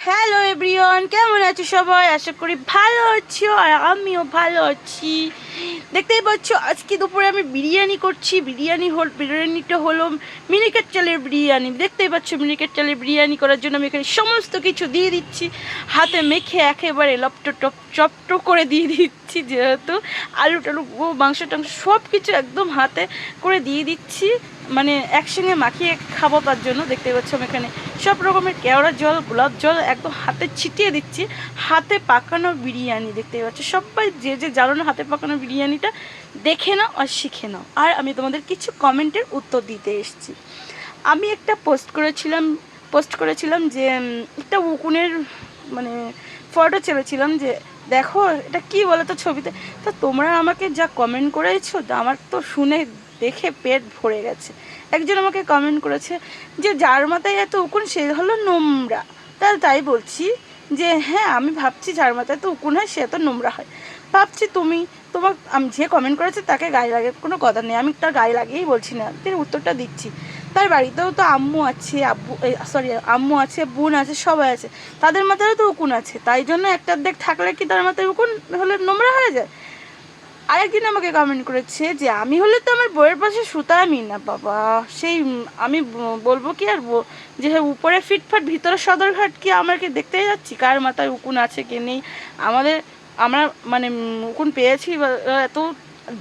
Hello everyone, কেমন আছো সবাই? আশা করি ভালো আছো আর আমিও ভালো আছি। দেখতেই পাচ্ছ আজকে দুপুরে আমি বিরিয়ানি করছি। বিরিয়ানিটা হলো মিনিকেট চালের বিরিয়ানি। দেখতেই পাচ্ছ মিনিকেট চালের বিরিয়ানি করার জন্য আমি এখানে সমস্ত কিছু দিয়ে দিচ্ছি, হাতে মেখে একেবারে চপটো করে দিয়ে দিচ্ছি। যেহেতু আলু টালু মাংস টাংস সব কিছু একদম হাতে করে দিয়ে দিচ্ছি, মানে একসঙ্গে মাখিয়ে খাবো তার জন্য। দেখতে পাচ্ছ আমি এখানে সব রকমের কেওড়া জল, গোলাপ জল একদম হাতে ছিটিয়ে দিচ্ছি। হাতে পাকানো বিরিয়ানি দেখতে পাচ্ছ। সবাই যে জানো না হাতে পাকানো বিরিয়ানিটা দেখে নাও আর শিখে নাও। আর আমি তোমাদের কিছু কমেন্টের উত্তর দিতে এসেছি। আমি একটা পোস্ট করেছিলাম যে একটা উকুনের মানে ফটো ছেড়েছিলাম যে দেখো এটা কি বলো তো ছবিতে। তো তোমরা আমাকে যা কমেন্ট করেছো আমার তো শুনে দেখে পেট ভরে গেছে। একজন আমাকে কমেন্ট করেছে যে যার মাথায় এত উকুন সে হলো নোংরা। তাই বলছি যে হ্যাঁ, আমি ভাবছি যার মাথায় এত উকুন হয় সে এত নোংরা হয়। ভাবছি আমি যে কমেন্ট করেছে তাকে গায়ে লাগে কোনো কথা নেই, আমি তার গায়ে লাগিয়েই বলছি না, তিনি উত্তরটা দিচ্ছি। তার বাড়িতেও তো আম্মু আছে, বোন আছে, সবাই আছে, তাদের মাথায়ও তো উকুন আছে। তাই জন্য একটা দেখ থাকলে কি তার মাথায় উকুন হলে নোংরা হয়ে যায়? আরেকদিন আমাকে কমেন্ট করেছে যে আমি হলে তো আমার বইয়ের পাশে শুতামই না বাবা। সেই আমি বলবো কি আর যে উপরে ফিটফাট ভিতরে সদরঘাট, কি আমাকে দেখতে যাচ্ছি কার মাথায় উকুন আছে কি নেই। আমরা মানে উকুন পেয়েছি এত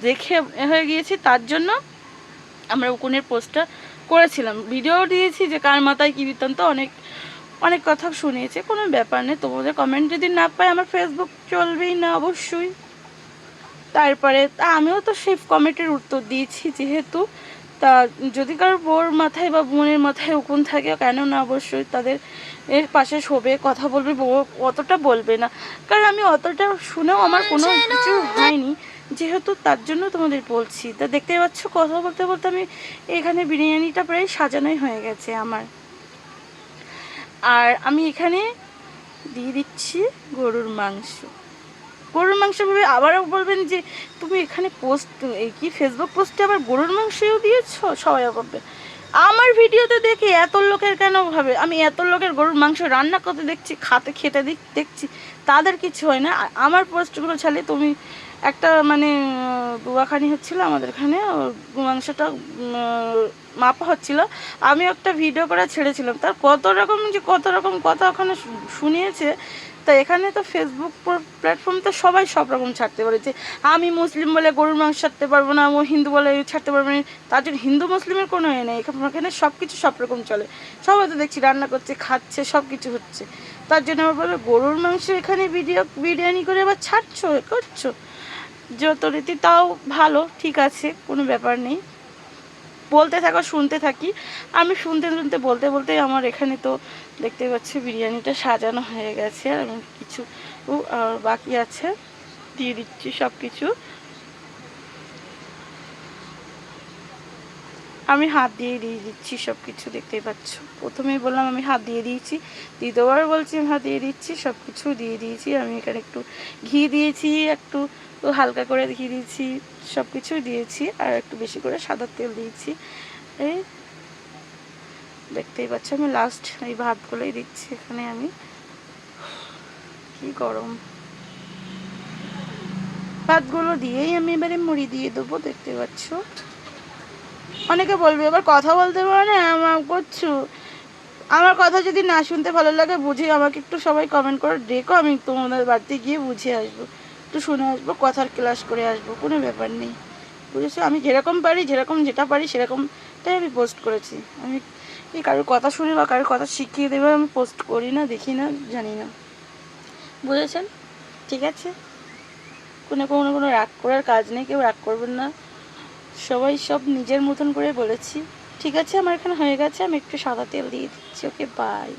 দেখে হয়ে গিয়েছি, তার জন্য আমরা উকুনের পোস্টটা করেছিলাম, ভিডিও দিয়েছি যে কার মাথায় কী বৃত্তান্ত। অনেক অনেক কথা শুনিয়েছে, কোনো ব্যাপার নেই। তোমাদের কমেন্ট যদি না পাই আমার ফেসবুক চলবেই না অবশ্যই। তারপরে আমিও তো সেই কমেন্টের উত্তর দিয়েছি, যেহেতু তা যদি কারোর বোর মাথায় বা বোনের মাথায় উকুন থাকে কেন না অবশ্যই তাদের এর পাশে শোবে, কথা বলবে, অতটা বলবে না। কারণ আমি অতটা শুনেও আমার কোনো কিছু হয়নি, যেহেতু তার জন্য তোমাদের বলছি। তা দেখতেই পাচ্ছ কথা বলতে বলতে আমি এখানে বিরিয়ানিটা প্রায় সাজানোই হয়ে গেছে আমার। আর আমি এখানে দিয়ে দিচ্ছি গরুর মাংস। ভেবে আবারও বলবেন যে তুমি এখানে ফেসবুক পোস্টে আবার গরুর মাংসও দিয়েছো, সবাই ভাববে। আমার ভিডিওতে দেখে এত লোকের কেন ভাবে আমি এত লোকের গরুর মাংস রান্না করতে দেখছি, খেতে দেখছি, তাদের কিছু হয় না। আমার পোস্টগুলো ছাড়লে তুমি একটা মানে দুয়াখানি হচ্ছিলো আমাদের এখানে, মাংসটা মাপা হচ্ছিল, আমি একটা ভিডিও করে ছেড়েছিলাম, তার কত রকম কথা ওখানে শুনিয়েছে। তা এখানে তো ফেসবুক প্ল্যাটফর্ম তো সবাই সব রকম ছাড়তে পারে, যে আমি মুসলিম বলে গরুর মাংস ছাড়তে পারবো না, ও হিন্দু বলে ছাড়তে পারবো না। তার জন্য হিন্দু মুসলিমের কোনো এ নেই, এখানে সব কিছু সব রকম চলে। সবাই তো দেখছি রান্না করছে, খাচ্ছে, সব কিছু হচ্ছে। তার জন্য আমার বলো গরুর মাংস এখানে বিরিয়ানি করে আবার করছো যত রীতি, তাও ভালো, ঠিক আছে, কোনো ব্যাপার নেই। বলতে থাকো, শুনতে থাকি। আমি শুনতে বলতে আমার এখানে তো দেখতে পাচ্ছি বিরিয়ানিটা সাজানো হয়ে গেছে, আর কিছু বাকি আছে, দিয়ে দিচ্ছি সব কিছু। আমি হাত দিয়ে দিচ্ছি সব কিছু, দেখতেই পাচ্ছ। প্রথমেই বললাম আমি হাত দিয়ে দিয়েছি, দ্বিতীয়বার বলছি আমি হাত দিয়ে দিচ্ছি, সব কিছু দিয়ে দিয়েছি। আমি এখানে একটু ঘি দিয়েছি, একটু হালকা করে ঘি দিয়েছি, সব কিছুই দিয়েছি, আর একটু বেশি করে সাদা তেল দিয়েছি। এই দেখতেই পাচ্ছ আমি লাস্ট এই ভাতগুলোই দিচ্ছি এখানে। আমি কি গরম, ভাতগুলো দিয়েই আমি এবারে মুড়ি দিয়ে দেবো, দেখতে পাচ্ছ। অনেকে বলবে এবার কথা বলতে পারে না আমার করছো, আমার কথা যদি না শুনতে ভালো লাগে বুঝে আমাকে একটু সবাই কমেন্ট করে ডেকো, আমি তোমাদের বাড়িতে গিয়ে বুঝে আসবো, একটু শুনে আসবো, কথার ক্লাস করে আসবো, কোনো ব্যাপার নেই, বুঝেছো। আমি যেরকম পারি, যেটা পারি সেরকমটাই আমি পোস্ট করেছি। আমি কারোর কথা শুনে বা কারোর কথা শিখিয়ে দেবে আমি পোস্ট করি না, দেখি না, জানি না, বুঝেছেন? ঠিক আছে, কোনো রাগ করার কাজ নেই, কেউ রাগ করবেন না, সবাই সব নিজের মতন করে বলেছি। ঠিক আছে, আমার এখানে হয়ে গেছে, আমি একটু সাদা তেল দিয়ে দিচ্ছি। ওকে, বাই।